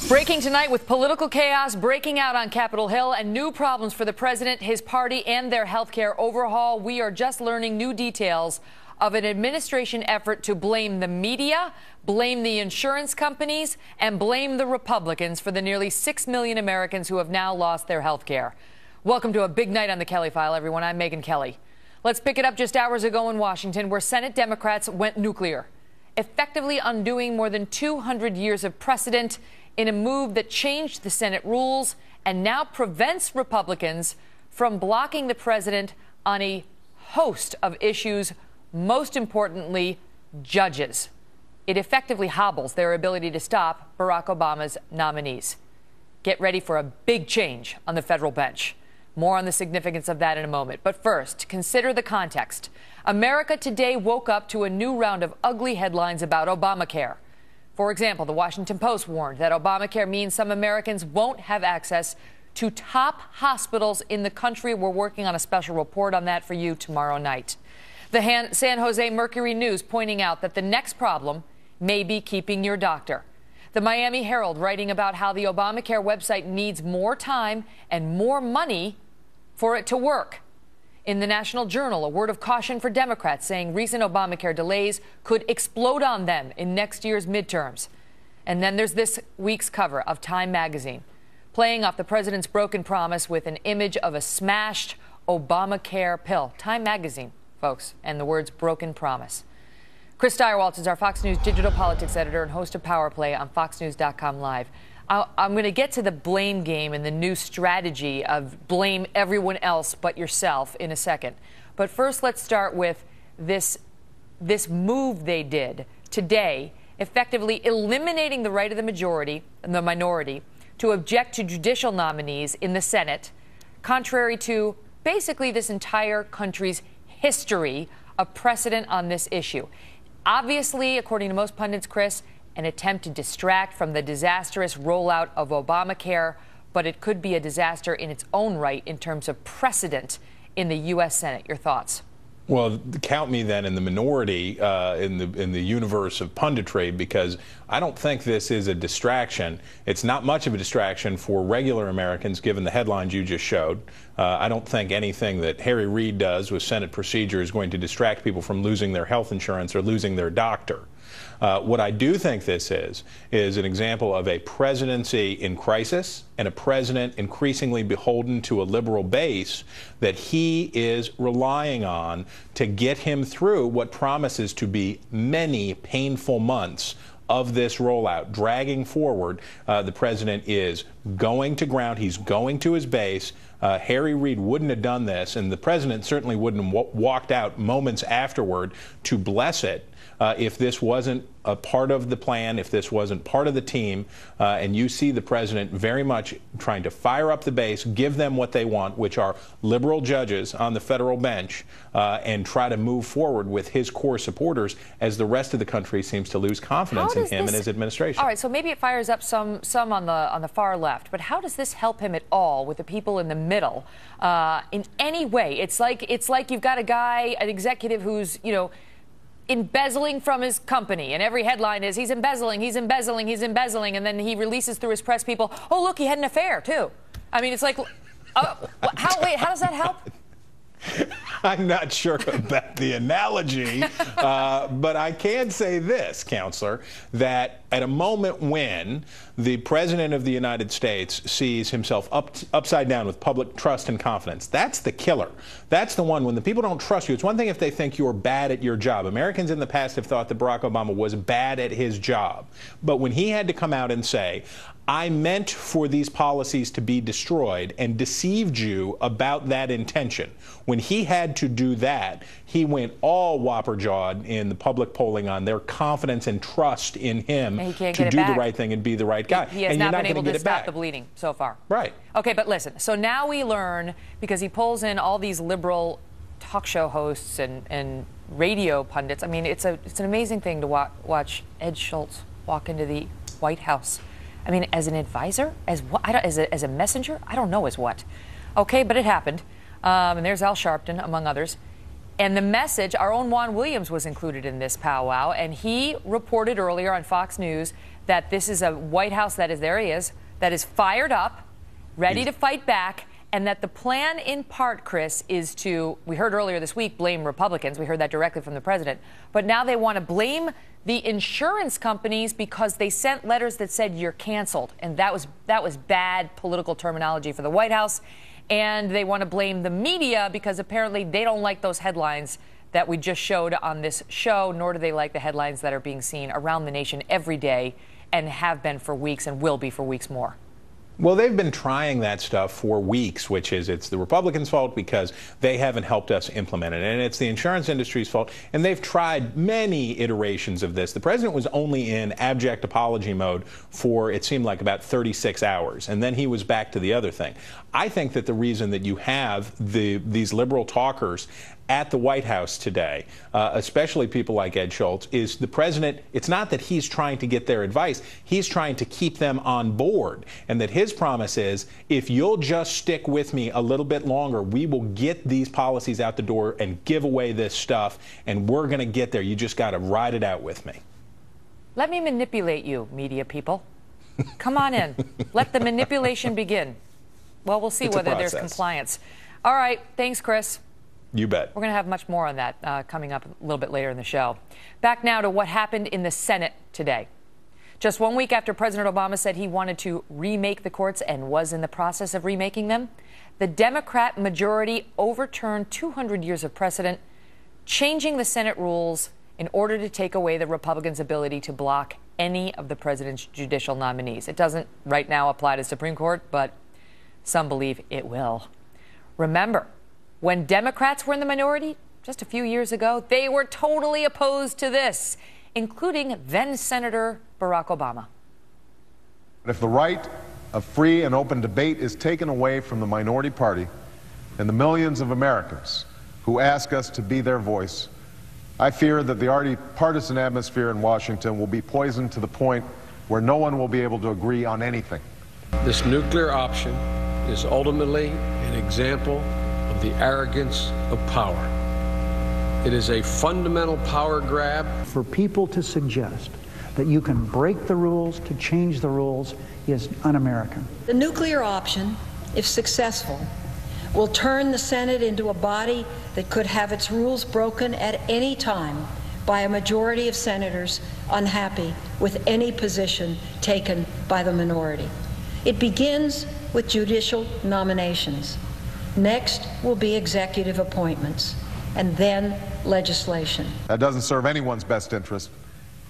Breaking tonight with political chaos breaking out on Capitol Hill and new problems for the president, his party, and their health care overhaul. We are just learning new details of an administration effort to blame the media, blame the insurance companies, and blame the Republicans for the nearly 6 million Americans who have now lost their health care. Welcome to a big night on the Kelly File, everyone. I'm Megyn Kelly. Let's pick it up just hours ago in Washington, where Senate Democrats went nuclear, effectively undoing more than 200 years of precedent in a move that changed the Senate rules and now prevents Republicans from blocking the president on a host of issues, most importantly, judges. It effectively hobbles their ability to stop Barack Obama's nominees. Get ready for a big change on the federal bench. More on the significance of that in a moment. But first, consider the context. America today woke up to a new round of ugly headlines about Obamacare. For example, the Washington Post warned that Obamacare means some Americans won't have access to top hospitals in the country. We're working on a special report on that for you tomorrow night. The San Jose Mercury News pointing out that the next problem may be keeping your doctor. The Miami Herald writing about how the Obamacare website needs more time and more money for it to work. In the National Journal, a word of caution for Democrats, saying recent Obamacare delays could explode on them in next year's midterms. And then there's this week's cover of Time magazine, playing off the president's broken promise with an image of a smashed Obamacare pill. Time magazine, folks, and the words broken promise. Chris Steyerwaltz is our Fox News digital politics editor and host of Power Play on FoxNews.com Live. I'm going to get to the blame game and the new strategy of blame everyone else but yourself in a second. But first, let's start with this move they did today, effectively eliminating the right of the majority and the minority to object to judicial nominees in the Senate, contrary to basically this entire country's history of precedent on this issue. Obviously, according to most pundits, Chris, an attempt to distract from the disastrous rollout of Obamacare, but it could be a disaster in its own right in terms of precedent in the U.S. Senate. Your thoughts? Well, count me then in the minority in the universe of punditry, because I don't think this is a distraction. It's not much of a distraction for regular Americans, given the headlines you just showed. I don't think anything that Harry Reid does with Senate procedure is going to distract people from losing their health insurance or losing their doctor. What I do think this is an example of a presidency in crisis and a president increasingly beholden to a liberal base that he is relying on to get him through what promises to be many painful months of this rollout, dragging forward. The president is going to ground. He's going to his base. Harry Reid wouldn't have done this, and the president certainly wouldn't have walked out moments afterward to bless it if this wasn't a part of the plan, if this wasn't part of the team. And you see the president very much trying to fire up the base, give them what they want, which are liberal judges on the federal bench, and try to move forward with his core supporters as the rest of the country seems to lose confidence in him and his administration. All right, so maybe it fires up some on the far left, but how does this help him at all with the people in the middle in any way? It's like you've got a guy, an executive who's, embezzling from his company, and every headline is he's embezzling, he's embezzling, he's embezzling, and then he releases through his press people, oh, look, he had an affair, too. I mean, it's like, how does that help? I'm not sure about the analogy, but I can say this, Counselor, that at a moment when the President of the United States sees himself upside down with public trust and confidence, that's the killer. That's the one when the people don't trust you. It's one thing if they think you're bad at your job. Americans in the past have thought that Barack Obama was bad at his job. But when he had to come out and say, I meant for these policies to be destroyed and deceived you about that intention. When he had to do that, he went all whopper-jawed in the public polling on their confidence and trust in him to do the right thing and be the right guy. He has not been able to stop the bleeding so far. Right. Okay, but listen, so now we learn, because he pulls in all these liberal talk show hosts and radio pundits. I mean, it's an amazing thing to watch Ed Schultz walk into the White House. I mean, as an advisor, as what? As a messenger, I don't know as what. Okay, but it happened. And there's Al Sharpton, among others. And the message, our own Juan Williams was included in this powwow, and he reported earlier on Fox News that this is a White House that is, there he is, that is fired up, ready to fight back, and that the plan in part, Chris, is to, we heard earlier this week, blame Republicans. We heard that directly from the president. But now they want to blame the insurance companies because they sent letters that said you're canceled. And that was bad political terminology for the White House. And they want to blame the media because apparently they don't like those headlines that we just showed on this show, nor do they like the headlines that are being seen around the nation every day and have been for weeks and will be for weeks more. Well, they've been trying that stuff for weeks, which is it's the Republicans' fault because they haven't helped us implement it. And it's the insurance industry's fault. And they've tried many iterations of this. The president was only in abject apology mode for, it seemed like, about 36 hours. And then he was back to the other thing. I think that the reason that you have these liberal talkers at the White House today, especially people like Ed Schultz, is the president, it's not that he's trying to get their advice, he's trying to keep them on board. And that his promise is, if you'll just stick with me a little bit longer, we will get these policies out the door and give away this stuff, and we're going to get there. You just got to ride it out with me. Let me manipulate you, media people. Come on in. Let the manipulation begin. Well, we'll see whether there's compliance. All right. Thanks, Chris. You bet. We're going to have much more on that coming up a little bit later in the show. Back now to what happened in the Senate today. Just 1 week after President Obama said he wanted to remake the courts and was in the process of remaking them, the Democrat majority overturned 200 years of precedent, changing the Senate rules in order to take away the Republicans' ability to block any of the president's judicial nominees. It doesn't right now apply to the Supreme Court, but some believe it will. Remember, when Democrats were in the minority just a few years ago, they were totally opposed to this, including then-Senator Barack Obama. If the right of free and open debate is taken away from the minority party and the millions of Americans who ask us to be their voice, I fear that the already partisan atmosphere in Washington will be poisoned to the point where no one will be able to agree on anything. This nuclear option is ultimately an example of the arrogance of power. It is a fundamental power grab. For people to suggest that you can break the rules to change the rules is un-American. The nuclear option, if successful, will turn the Senate into a body that could have its rules broken at any time by a majority of senators unhappy with any position taken by the minority. It begins with judicial nominations. Next will be executive appointments, and then legislation. That doesn't serve anyone's best interest,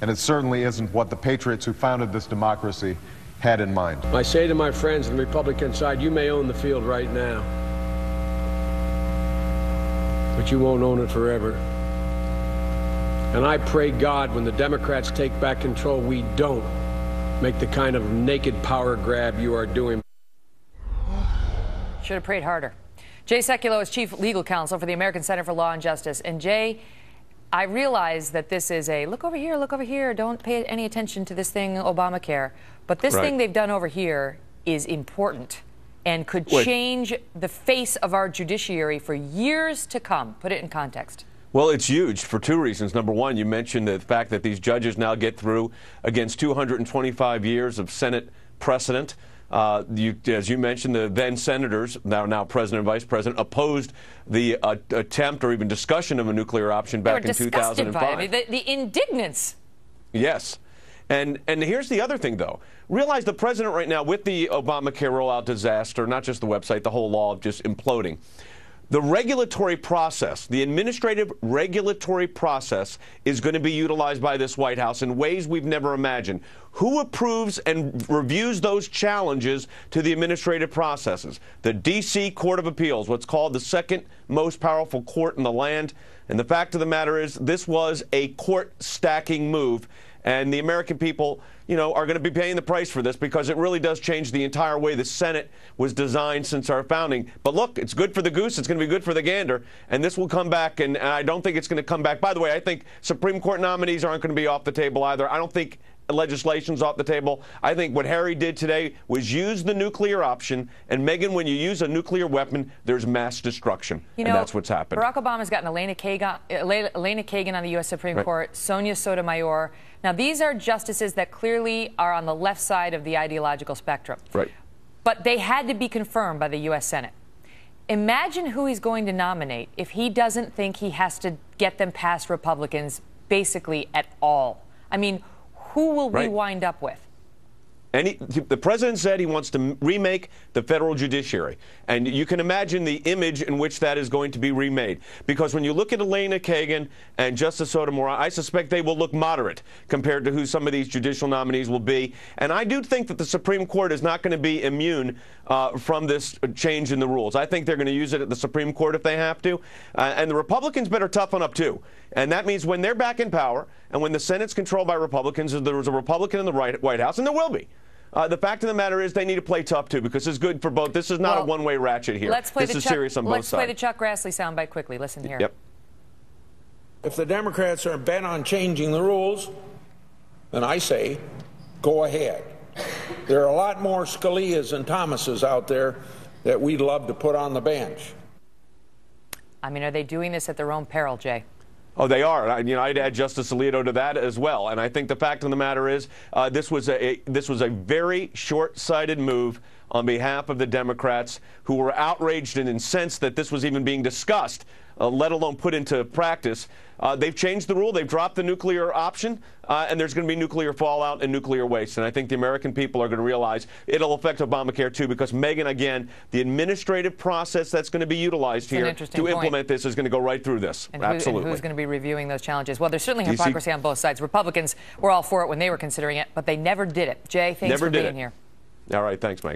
and it certainly isn't what the patriots who founded this democracy had in mind. I say to my friends on the Republican side, you may own the field right now, but you won't own it forever. And I pray God when the Democrats take back control, we don't make the kind of naked power grab you are doing. Should have prayed harder. Jay Sekulow is Chief Legal Counsel for the American Center for Law and Justice. And Jay, I realize that this is a look over here, don't pay any attention to this thing, Obamacare. But this thing they've done over here is important and could change the face of our judiciary for years to come. Put it in context. Well, it's huge for two reasons. Number one, you mentioned the fact that these judges now get through against 225 years of Senate precedent. As you mentioned, the then senators, now President and Vice President, opposed the attempt or even discussion of a nuclear option back in 2005. By it. The indignance. Yes. And here's the other thing, though. Realize the president right now, with the Obamacare rollout disaster, not just the website, the whole law just imploding, the regulatory process, the administrative regulatory process is going to be utilized by this White House in ways we've never imagined. Who approves and reviews those challenges to the administrative processes? The D.C. Court of Appeals, what's called the second most powerful court in the land. And the fact of the matter is this was a court stacking move. And the American people, you know, are going to be paying the price for this because it really does change the entire way the Senate was designed since our founding. But look, it's good for the goose. It's going to be good for the gander. And this will come back. And I don't think it's going to come back. By the way, I think Supreme Court nominees aren't going to be off the table either. I don't think legislation's off the table. I think what Harry did today was use the nuclear option. And Megyn, when you use a nuclear weapon, there's mass destruction. You know, and that's what's happened. Barack Obama's gotten Elena Kagan on the U.S. Supreme Court, Sonia Sotomayor. Now, these are justices that clearly are on the left side of the ideological spectrum. Right. But they had to be confirmed by the U.S. Senate. Imagine who he's going to nominate if he doesn't think he has to get them past Republicans basically at all. I mean, who will we wind up with? And the president said he wants to remake the federal judiciary. And you can imagine the image in which that is going to be remade. Because when you look at Elena Kagan and Justice Sotomayor, I suspect they will look moderate compared to who some of these judicial nominees will be. And I do think that the Supreme Court is not going to be immune from this change in the rules. I think they're going to use it at the Supreme Court if they have to. And the Republicans better toughen up, too. And that means when they're back in power and when the Senate's controlled by Republicans, there was a Republican in the White House, and there will be. The fact of the matter is they need to play tough, too, because it's good for both. This is not a one-way ratchet here. This is serious on both sides. Let's play the Chuck Grassley soundbite quickly. Listen here. Yep. If the Democrats are bent on changing the rules, then I say, go ahead. There are a lot more Scalias and Thomases out there that we'd love to put on the bench. I mean, are they doing this at their own peril, Jay? Oh, they are. I'd add Justice Alito to that as well. And I think the fact of the matter is this was a very short-sighted move on behalf of the Democrats, who were outraged and incensed that this was even being discussed, let alone put into practice. They've changed the rule. They've dropped the nuclear option, and there's going to be nuclear fallout and nuclear waste. And I think the American people are going to realize it'll affect Obamacare, too, because, Megyn, again, the administrative process that's going to be utilized here to implement this is going to go right through this. Absolutely. And who's going to be reviewing those challenges? Well, there's certainly hypocrisy on both sides. Republicans were all for it when they were considering it, but they never did it. Jay, thanks for being here. All right. Thanks, Megyn.